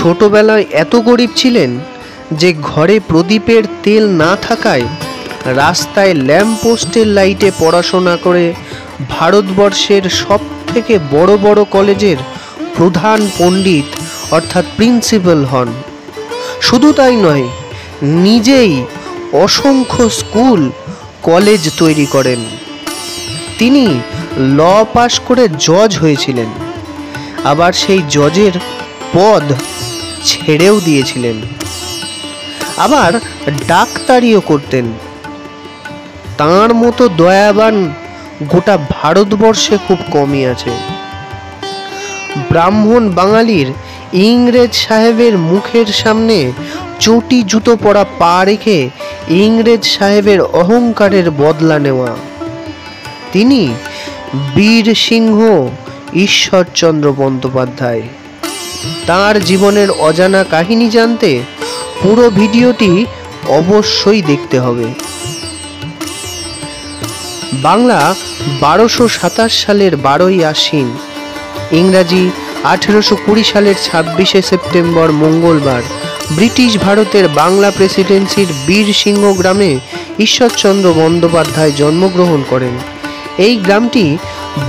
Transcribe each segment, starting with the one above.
ছোটবেলায় এত গরিব ছিলেন যে ঘরে প্রদীপের তেল না থাকায় রাস্তায় ল্যাম্পপোস্টের লাইটে পড়াশোনা করে ভারতবর্ষের সবথেকে বড় বড় কলেজের প্রধান পণ্ডিত অর্থাৎ প্রিন্সিপাল হন। শুধু তাই নয়, নিজেই অসংখ্য স্কুল কলেজ তৈরি করেন। তিনি ল পাশ করে জজ হয়েছিলেন, আবার সেই জজের পদ ছেড়েও দিয়েছিলেন। আবার ডাক্তারিও করতেন। তাঁর মতো দয়াবান গোটা ভারতবর্ষে খুব কমই আছে। ব্রাহ্মণ বাঙালির ইংরেজ সাহেবের মুখের সামনে চটি জুতো পরা পা রেখে ইংরেজ সাহেবের অহংকারের বদলা নেওয়া তিনি বীর সিংহ ঈশ্বরচন্দ্র বন্দ্যোপাধ্যায়। তাঁর জীবনের অজানা কাহিনী জানতে পুরো ভিডিওটি অবশ্যই দেখতে হবে। বাংলা 1227 সালের 12ই আশ্বিন, ইংরাজি 1820 সালের 26শে সেপ্টেম্বর মঙ্গলবার ব্রিটিশ ভারতের বাংলা প্রেসিডেন্সির বীরসিংহ গ্রামে ঈশ্বরচন্দ্র বন্দ্যোপাধ্যায় জন্মগ্রহণ করেন। এই গ্রামটি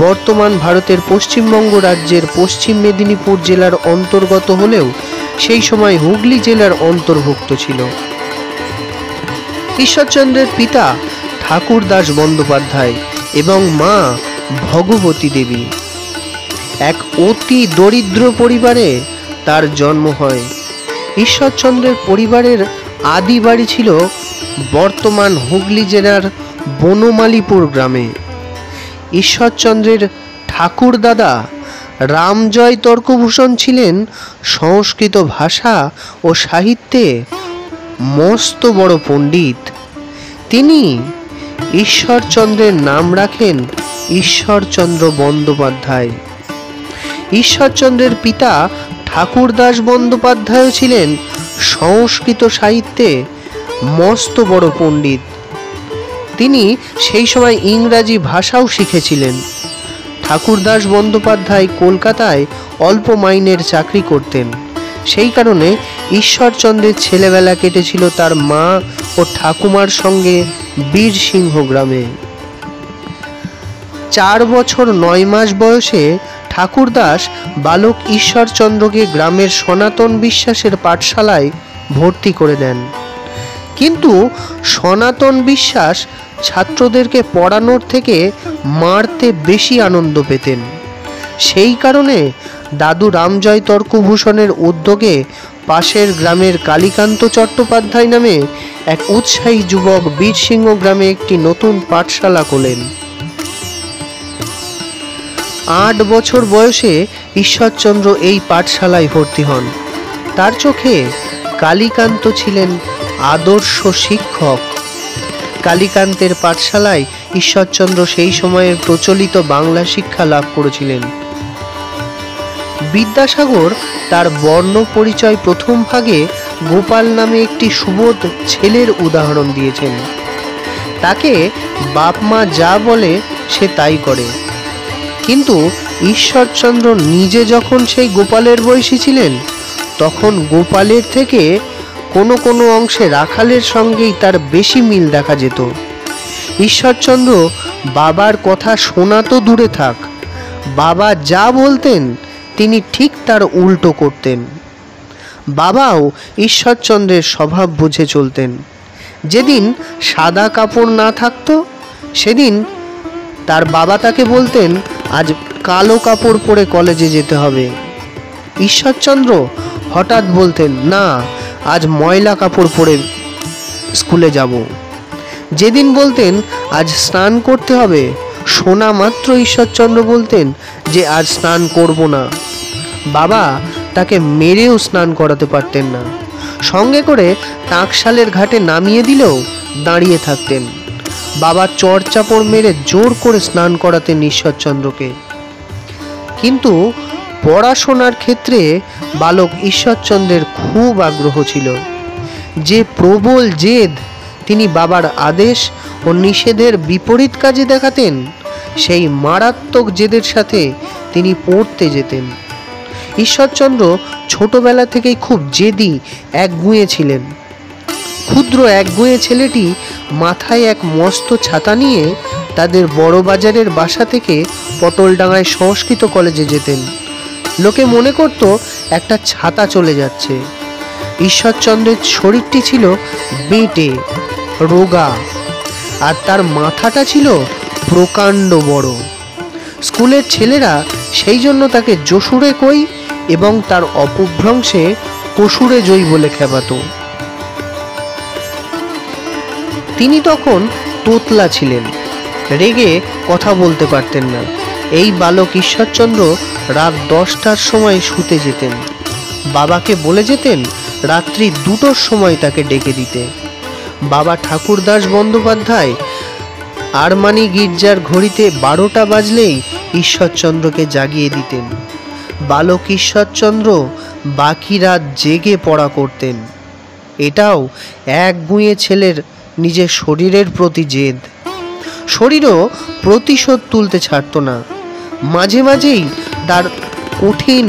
বর্তমান ভারতের পশ্চিমবঙ্গ রাজ্যের পশ্চিম মেদিনীপুর জেলার অন্তর্গত হলেও সেই সময় হুগলি জেলার অন্তর্ভুক্ত ছিল। ঈশ্বরচন্দ্রের পিতা ঠাকুরদাস বন্দ্যোপাধ্যায় এবং মা ভগবতী দেবী। এক অতি দরিদ্র পরিবারে তার জন্ম হয়। ঈশ্বরচন্দ্রের পরিবারের আদি বাড়ি ছিল বর্তমান হুগলি জেলার বনমালীপুর গ্রামে। ঈশ্বরচন্দ্রের ঠাকুরদাদা রামজয় তর্কভূষণ ছিলেন সংস্কৃত ভাষা ও সাহিত্যে মস্ত বড় পণ্ডিত। তিনি ঈশ্বরচন্দ্রের নাম রাখেন ঈশ্বরচন্দ্র বন্দ্যোপাধ্যায়। ঈশ্বরচন্দ্রের পিতা ঠাকুরদাস বন্দ্যোপাধ্যায় ছিলেন সংস্কৃত সাহিত্যে মস্ত বড় পণ্ডিত। তিনি সেই সময় ইংরাজি ভাষাও শিখেছিলেন। ঠাকুরদাস বন্দ্যোপাধ্যায় কলকাতায় অল্প মাইনের চাকরি করতেন। সেই কারণে ঈশ্বরচন্দ্রের ছেলেবেলা কেটেছিল তার মা ও ঠাকুমার সঙ্গে বীরসিংহ গ্রামে। 4 বছর 9 মাস বয়সে ঠাকুরদাস বালক ঈশ্বরচন্দ্রকে গ্রামের সনাতন বিশ্বাসের পাঠশালায় ভর্তি করে দেন। কিন্তু সনাতন বিশ্বাস ছাত্রদেরকে পড়ানোর থেকে মারতে বেশি আনন্দ পেতেন। সেই কারণে দাদু রামজয় তর্কভূষণের উদ্যোগে পাশের গ্রামের কালীকান্ত চট্টোপাধ্যায় নামে এক উৎসাহী যুবক বীরসিংহ গ্রামে একটি নতুন পাঠশালা খোলেন। 8 বছর বয়সে ঈশ্বরচন্দ্র এই পাঠশালায় ভর্তি হন। তার চোখে কালীকান্ত ছিলেন আদর্শ শিক্ষক। কালীকান্তের পাঠশালায় ঈশ্বরচন্দ্র সেই সময়ের প্রচলিত বাংলা শিক্ষা লাভ করেছিলেন। বিদ্যাসাগর তার বর্ণ পরিচয় প্রথম ভাগে গোপাল নামে একটি সুবোধ ছেলের উদাহরণ দিয়েছেন। তাকে বাপ মা যা বলে সে তাই করে। কিন্তু ঈশ্বরচন্দ্র নিজে যখন সেই গোপালের বয়সী ছিলেন, তখন গোপালের থেকে কোনো কোনো অংশে রাখালের সঙ্গেই তার বেশি মিল দেখা যেত। ঈশ্বরচন্দ্র বাবার কথা শোনা তো দূরে থাক, বাবা যা বলতেন তিনি ঠিক তার উল্টো করতেন। বাবাও ঈশ্বরচন্দ্রের স্বভাব বুঝে চলতেন। যেদিন সাদা কাপড় না থাকতো সেদিন তার বাবা তাকে বলতেন আজ কালো কাপড় পরে কলেজে যেতে হবে। ঈশ্বরচন্দ্র হঠাৎ বলতেন না, আজ ময়লা কাপড় পরে স্কুলে যাব। যেদিন বলতেন আজ স্নান করতে হবে, শোনা মাত্র ঈশ্বরচন্দ্র বলতেন যে আজ স্নান করব না। বাবা তাকে মেরেও স্নান করাতে পারতেন না। সঙ্গে করে টাকশালের ঘাটে নামিয়ে দিলেও দাঁড়িয়ে থাকতেন। বাবা চড়চাপড় মেরে জোর করে স্নান করাতেন ঈশ্বরচন্দ্রকে। কিন্তু পড়াশোনার ক্ষেত্রে বালক ঈশ্বরচন্দ্রের খুব আগ্রহ ছিল। যে প্রবল জেদ তিনি বাবার আদেশ ও নিষেধের বিপরীত কাজে দেখাতেন, সেই মারাত্মক জেদের সাথে তিনি পড়তে যেতেন। ঈশ্বরচন্দ্র ছোটবেলা থেকেই খুব জেদি একগুঁয়ে ছিলেন। ক্ষুদ্র একগুঁয়ে ছেলেটি মাথায় এক মস্ত ছাতা নিয়ে তাদের বড় বাজারের বাসা থেকে পটলডাঙ্গায় সংস্কৃত কলেজে যেতেন। লোকে মনে করত একটা ছাতা চলে যাচ্ছে। ঈশ্বরচন্দ্রের শরীরটি ছিল বেঁটে রোগা, আর তার মাথাটা ছিল প্রকাণ্ড বড়। স্কুলের ছেলেরা সেই জন্য তাকে যশুরে কই এবং তার অপভ্রংশে কসুরে জয়ী বলে খেপাত। তিনি তখন তোতলা ছিলেন, রেগে কথা বলতে পারতেন না। এই বালক ঈশ্বরচন্দ্র রাত 10টার সময় শুতে যেতেন। বাবাকে বলে যেতেন রাত্রি 2টোর সময় তাকে ডেকে দিতে। বাবা ঠাকুরদাস বন্দ্যোপাধ্যায় আরমানি গির্জার ঘড়িতে 12টা বাজলেই ঈশ্বরচন্দ্রকে জাগিয়ে দিতেন। বালক ঈশ্বরচন্দ্র বাকি রাত জেগে পড়া করতেন। এটাও একগুঁয়ে ছেলের নিজের শরীরের প্রতি জেদ। শরীরও প্রতিশোধ তুলতে ছাড়ত না। মাঝে মাঝেই তার কঠিন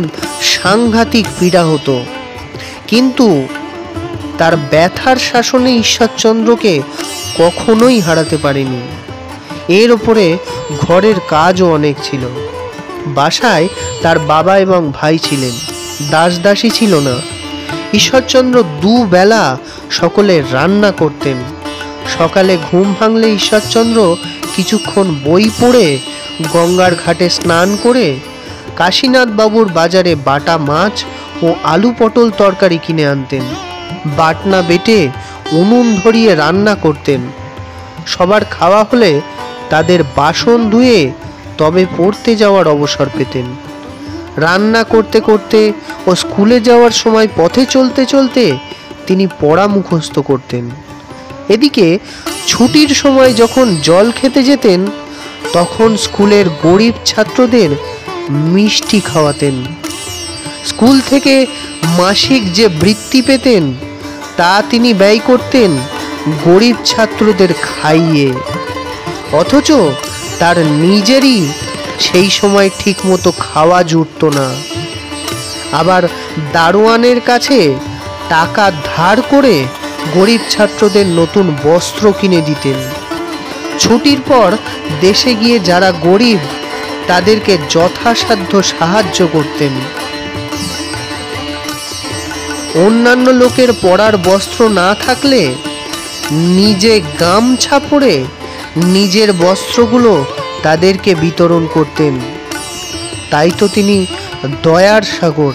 সাংঘাতিক পীড়া হতো, কিন্তু তার ব্যথার শাসনে ঈশ্বরচন্দ্রকে কখনোই হারাতে পারেনি। এর ওপরে ঘরের কাজও অনেক ছিল। বাসায় তার বাবা এবং ভাই ছিলেন, দাসদাসী ছিল না। ঈশ্বরচন্দ্র দুবেলা সকলে রান্না করতেন। সকালে ঘুম ভাঙলে ঈশ্বরচন্দ্র কিছুক্ষণ বই পড়ে গঙ্গার ঘাটে স্নান করে কাশীনাথ বাবুর বাজারে বাটা মাছ ও আলু পটল তরকারি কিনে আনতেন। বাটনা বেটে উনুন ধরিয়ে রান্না করতেন। সবার খাওয়া হলে তাদের বাসন ধুয়ে তবে পড়তে যাওয়ার অবসর পেতেন। রান্না করতে করতে ও স্কুলে যাওয়ার সময় পথে চলতে চলতে তিনি পড়া মুখস্থ করতেন। এদিকে ছুটির সময় যখন জল খেতে যেতেন তখন স্কুলের গরিব ছাত্রদের মিষ্টি খাওয়াতেন। স্কুল থেকে মাসিক যে বৃত্তি পেতেন তা তিনি ব্যয় করতেন গরিব ছাত্রদের খাইয়ে। অথচ তার নিজেরই সেই সময় ঠিকমতো খাওয়া জুটত না। আবার দারোয়ানের কাছে টাকা ধার করে গরিব ছাত্রদের নতুন বস্ত্র কিনে দিতেন। ছুটির পর দেশে গিয়ে যারা গরিব তাদেরকে যথাসাধ্য সাহায্য করতেন। অন্যান্য লোকের পরার বস্ত্র না থাকলে নিজে গামছা পরে নিজের বস্ত্রগুলো তাদেরকে বিতরণ করতেন। তাই তো তিনি দয়ার সাগর।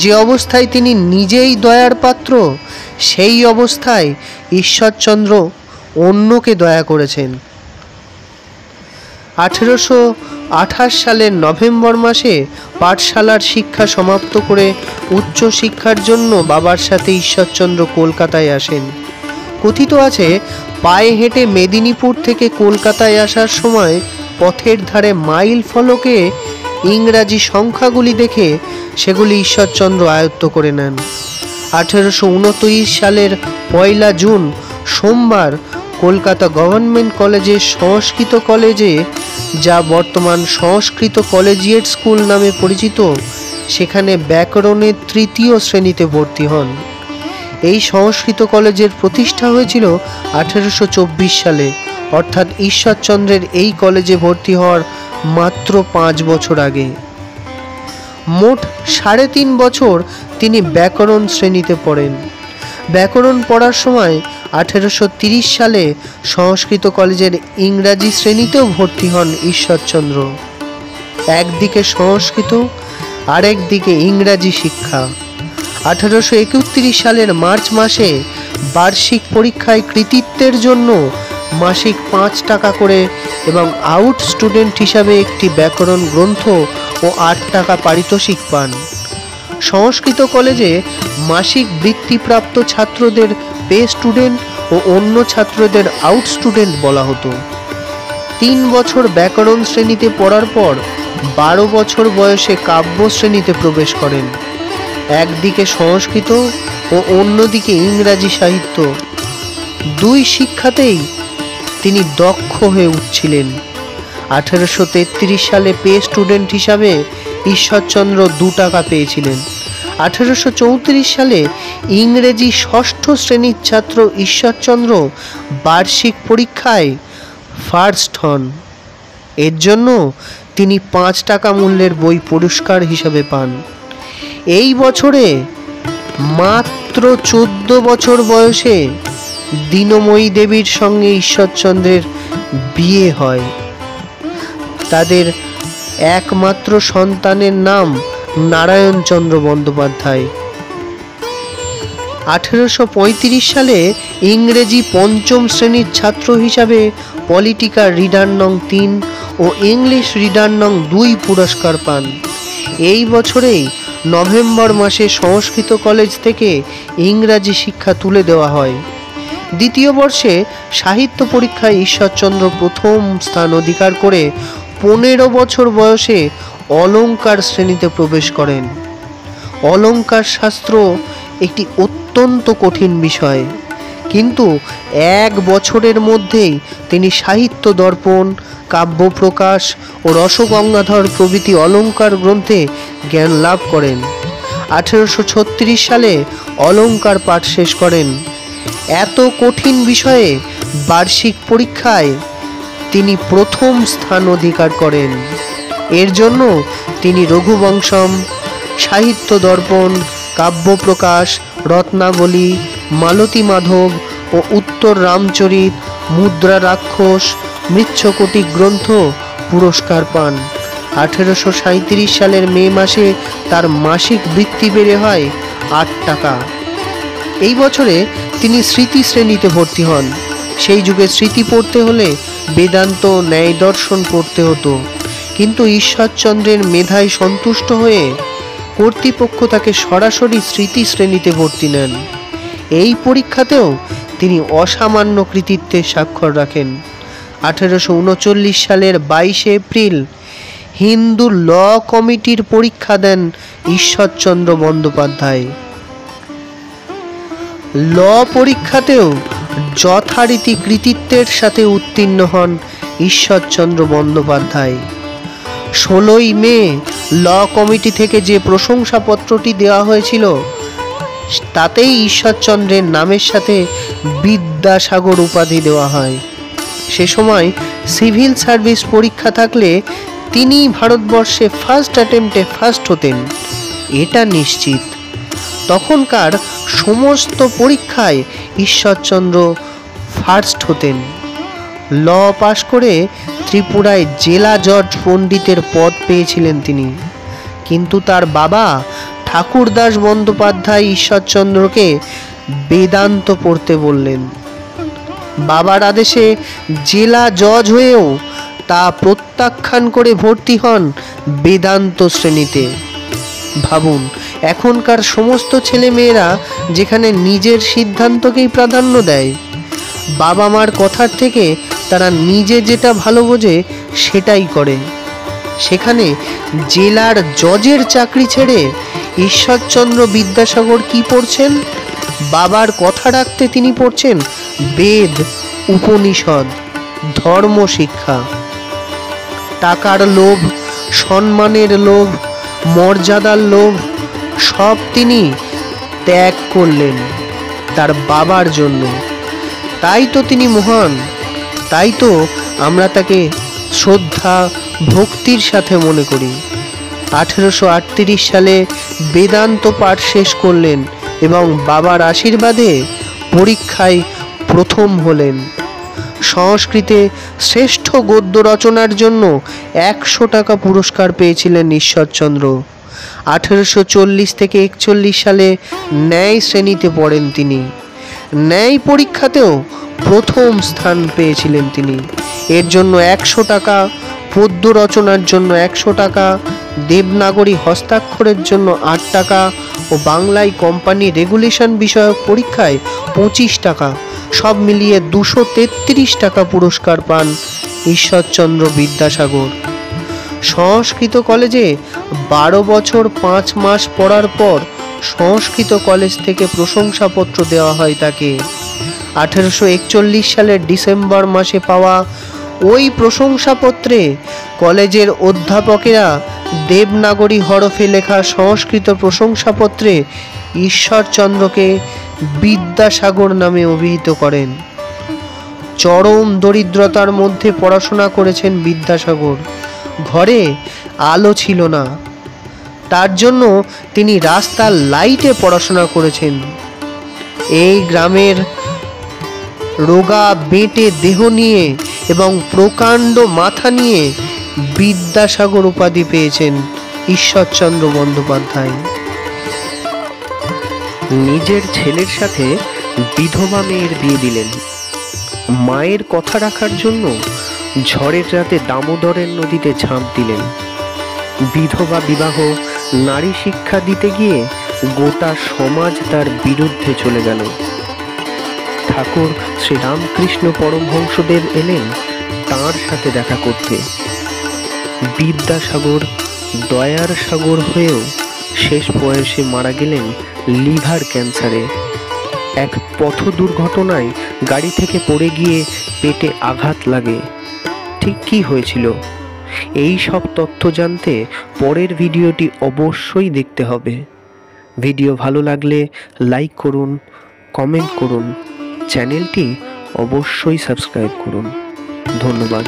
যে অবস্থায় তিনি নিজেই দয়ার পাত্র, সেই অবস্থায় ঈশ্বরচন্দ্র অন্যকে দয়া করেছেন। 1828 সালের নভেম্বর মাসে পাঠশালার শিক্ষা সমাপ্ত করে উচ্চ শিক্ষার জন্য বাবার সাথে ঈশ্বরচন্দ্র কলকাতায় আসেন। কথিত আছে পায়ে হেঁটে মেদিনীপুর থেকে কলকাতায় আসার সময় পথের ধারে মাইল ফলকে ইংরাজি সংখ্যাগুলি দেখে সেগুলি ঈশ্বরচন্দ্র আয়ত্ত করে নেন। 1829 সালের 1 জুন সোমবার কলকাতা গভর্নমেন্ট কলেজের সংস্কৃত কলেজে, যা বর্তমান সংস্কৃত কলেজিয়েট স্কুল নামে পরিচিত, সেখানে ব্যাকরণের 3য় শ্রেণীতে ভর্তি হন। এই সংস্কৃত কলেজের প্রতিষ্ঠা হয়েছিল 1824 সালে, অর্থাৎ ঈশ্বরচন্দ্রের এই কলেজে ভর্তি হওয়ার মাত্র 5 বছর আগে। মোট 3.5 বছর তিনি ব্যাকরণ শ্রেণীতে পড়েন। ব্যাকরণ পড়ার সময় 1830 সালে সংস্কৃত কলেজের ইংরাজি শ্রেণীতেও ভর্তি হন ঈশ্বরচন্দ্র। একদিকে সংস্কৃত, আরেক দিকে ইংরাজি শিক্ষা। 1831 সালের মার্চ মাসে বার্ষিক পরীক্ষায় কৃতিত্বের জন্য মাসিক 5 টাকা করে এবং আউট স্টুডেন্ট হিসাবে একটি ব্যাকরণ গ্রন্থ ও 8 টাকা পারিতোষিক পান। সংস্কৃত কলেজে মাসিক বৃত্তিপ্রাপ্ত ছাত্রদের পে স্টুডেন্ট ও অন্য ছাত্রদের আউট স্টুডেন্ট বলা হতো। 3 বছর ব্যাকরণ শ্রেণীতে পড়ার পর 12 বছর বয়সে কাব্য শ্রেণীতে প্রবেশ করেন। একদিকে সংস্কৃত ও অন্যদিকে ইংরাজি সাহিত্য, দুই শিক্ষাতেই তিনি দক্ষ হয়ে উঠছিলেন। 1833 সালে পে স্টুডেন্ট হিসাবে ঈশ্বরচন্দ্র 2 টাকা পেয়েছিলেন। 1834 সালে ইংরেজি ষষ্ঠ শ্রেণীর ছাত্র ঈশ্বরচন্দ্র বার্ষিক পরীক্ষায় ফার্স্ট হন। এর জন্য তিনি 5 টাকা মূল্যের বই পুরস্কার হিসাবে পান। এই বছরে মাত্র 14 বছর বয়সে দীনময়ী দেবীর সঙ্গে ঈশ্বরচন্দ্রের বিয়ে হয়। তাদের একমাত্র সন্তানের নাম নারায়ণচন্দ্র বন্দ্যোপাধ্যায়। 1835 সালে ইংরেজি পঞ্চম শ্রেণীর ছাত্র হিসাবে পলিটিক্যাল রিডার নং 3 ও ইংলিশ রিডার নং 2 পুরস্কার পান। এই বছরেই নভেম্বর মাসে সংস্কৃত কলেজ থেকে ইংরাজি শিক্ষা তুলে দেওয়া হয়। দ্বিতীয় বর্ষে সাহিত্য পরীক্ষায় ঈশ্বরচন্দ্র প্রথম স্থান অধিকার করে 15 বছর বয়সে অলঙ্কার শ্রেণীতে প্রবেশ করেন। অলঙ্কার শাস্ত্র একটি অত্যন্ত কঠিন বিষয়, কিন্তু 1 বছরের মধ্যেই তিনি সাহিত্য দর্পণ, কাব্য প্রকাশ ও রসগঙ্গাধর প্রভৃতি অলঙ্কার গ্রন্থে জ্ঞান লাভ করেন। 1836 সালে অলঙ্কার পাঠ শেষ করেন। এত কঠিন বিষয়ে বার্ষিক পরীক্ষায় তিনি প্রথম স্থান অধিকার করেন। এর জন্য তিনি রঘুবংশম, সাহিত্য দর্পণ, কাব্য প্রকাশ, রত্নাবলী, মালতী মাধব ও উত্তর রামচরিত, মুদ্রা রাক্ষস, মৃচ্ছকটিক গ্রন্থ পুরস্কার পান। 1837 সালের মে মাসে তার মাসিক বৃত্তি বেড়ে হয় 8 টাকা। এই বছরে তিনি স্মৃতি শ্রেণীতে ভর্তি হন। সেই যুগে স্মৃতি পড়তে হলে বেদান্ত, ন্যায় দর্শন পড়তে হতো, কিন্তু ঈশ্বরচন্দ্রের মেধায় সন্তুষ্ট হয়ে কর্তৃপক্ষ তাকে সরাসরি স্মৃতি শ্রেণীতে ভর্তি নেন। এই পরীক্ষাতেও তিনি অসামান্য কৃতিত্বের স্বাক্ষর রাখেন। 1839 সালের 22 এপ্রিল হিন্দু ল কমিটির পরীক্ষা দেন ঈশ্বরচন্দ্র বন্দ্যোপাধ্যায়। ল পরীক্ষাতেও যথারীতি কৃতিত্বের সাথে উত্তীর্ণ হন ঈশ্বরচন্দ্র বন্দ্যোপাধ্যায়। 16 মে ল কমিটি থেকে যে প্রশংসাপত্রটি দেওয়া হয়েছিল তাতেই ঈশ্বরচন্দ্রের নামের সাথে বিদ্যাসাগর উপাধি দেওয়া হয়। সে সময় সিভিল সার্ভিস পরীক্ষা থাকলে তিনি ভারতবর্ষে ফার্স্ট অ্যাটেম্পটে ফার্স্ট হতেন, এটা নিশ্চিত। তখনকার সমস্ত পরীক্ষায় ঈশ্বরচন্দ্র ফার্স্ট হতেন। ল পাশ করে ত্রিপুরায় জেলা জজ পণ্ডিতের পদ পেয়েছিলেন তিনি, কিন্তু তার বাবা ঠাকুরদাস বন্দ্যোপাধ্যায় ঈশ্বরচন্দ্রকে বেদান্ত পড়তে বললেন। বাবার আদেশে জেলা জজ হয়েও তা প্রত্যাখ্যান করে ভর্তি হন বেদান্ত শ্রেণীতে। ভাবুন, এখনকার সমস্ত ছেলে মেয়েরা যেখানে নিজের সিদ্ধান্তকেই প্রাধান্য দেয়, বাবা মার কথার থেকে তারা নিজে যেটা ভালো বোঝে সেটাই করে, সেখানে জেলার জজের চাকরি ছেড়ে ঈশ্বরচন্দ্র বিদ্যাসাগর কি পড়ছেন? বাবার কথা রাখতে তিনি পড়ছেন বেদ, উপনিষদ, ধর্ম শিক্ষা। টাকার লোভ, সম্মানের লোভ, মর্যাদার লোভ সব তিনি ত্যাগ করলেন তার বাবার জন্য। তাই তো তিনি মহান, তাই তো আমরা তাকে শ্রদ্ধা ভক্তির সাথে মনে করি। 1838 সালে বেদান্ত পাঠ শেষ করলেন এবং বাবার আশীর্বাদে পরীক্ষায় প্রথম হলেন। সংস্কৃতে শ্রেষ্ঠ গদ্য রচনার জন্য 100 টাকা পুরস্কার পেয়েছিলেন ঈশ্বরচন্দ্র। 1840 থেকে 41 সালে ন্যায় শ্রেণীতে পড়েন তিনি। ন্যায় পরীক্ষাতেও প্রথম স্থান পেয়েছিলেন তিনি। এর জন্য 100 টাকা, পদ্য রচনার জন্য 100 টাকা, দেবনাগরী হস্তাক্ষরের জন্য 8 টাকা ও বাংলায় কোম্পানি রেগুলেশন বিষয়ক পরীক্ষায় 25 টাকা, সব মিলিয়ে 233 টাকা পুরস্কার পান ঈশ্বরচন্দ্র বিদ্যাসাগর। সংস্কৃত কলেজে 12 বছর 5 মাস পড়ার পর সংস্কৃত কলেজ থেকে প্রশংসাপত্র দেওয়া হয় তাকে। 1841 সালের ডিসেম্বর মাসে পাওয়া ওই প্রশংসাপত্রে কলেজের অধ্যাপকেরা দেবনাগরী হরফে লেখা সংস্কৃত প্রশংসাপত্রে ঈশ্বরচন্দ্রকে বিদ্যাসাগর নামে অভিহিত করেন। চরম দরিদ্রতার মধ্যে পড়াশোনা করেছেন বিদ্যাসাগর। ঘরে আলো ছিল না, তার জন্য তিনি রাস্তার লাইটে পড়াশোনা করেছেন। এই গ্রামের রোগা বেঁটে দেহ নিয়ে এবং প্রকাণ্ড মাথা নিয়ে বিদ্যাসাগর উপাধি পেয়েছেন ঈশ্বরচন্দ্র বন্দ্যোপাধ্যায়। নিজের ছেলের সাথে বিধবা মেয়ের বিয়ে দিলেন। মায়ের কথা রাখার জন্য ঝড়ের রাতে দামোদরের নদীতে ঝাঁপ দিলেন। বিধবা বিবাহ, নারী শিক্ষা দিতে গিয়ে গোটা সমাজ তার বিরুদ্ধে চলে গেল। ঠাকুর শ্রীরামকৃষ্ণ পরমহংসদেব এলেন তাঁর সাথে দেখা করতে। বিদ্যাসাগর দয়ার সাগর হয়েও শেষ বয়সে মারা গেলেন লিভার ক্যান্সারে। এক পথ দুর্ঘটনায় গাড়ি থেকে পড়ে গিয়ে পেটে আঘাত লাগে। ঠিক কী হয়েছিল, এই সব তথ্য জানতে পরের ভিডিওটি অবশ্যই দেখতে হবে। ভিডিও ভালো লাগলে লাইক করুন, কমেন্ট করুন, চ্যানেলটি অবশ্যই সাবস্ক্রাইব করুন। ধন্যবাদ।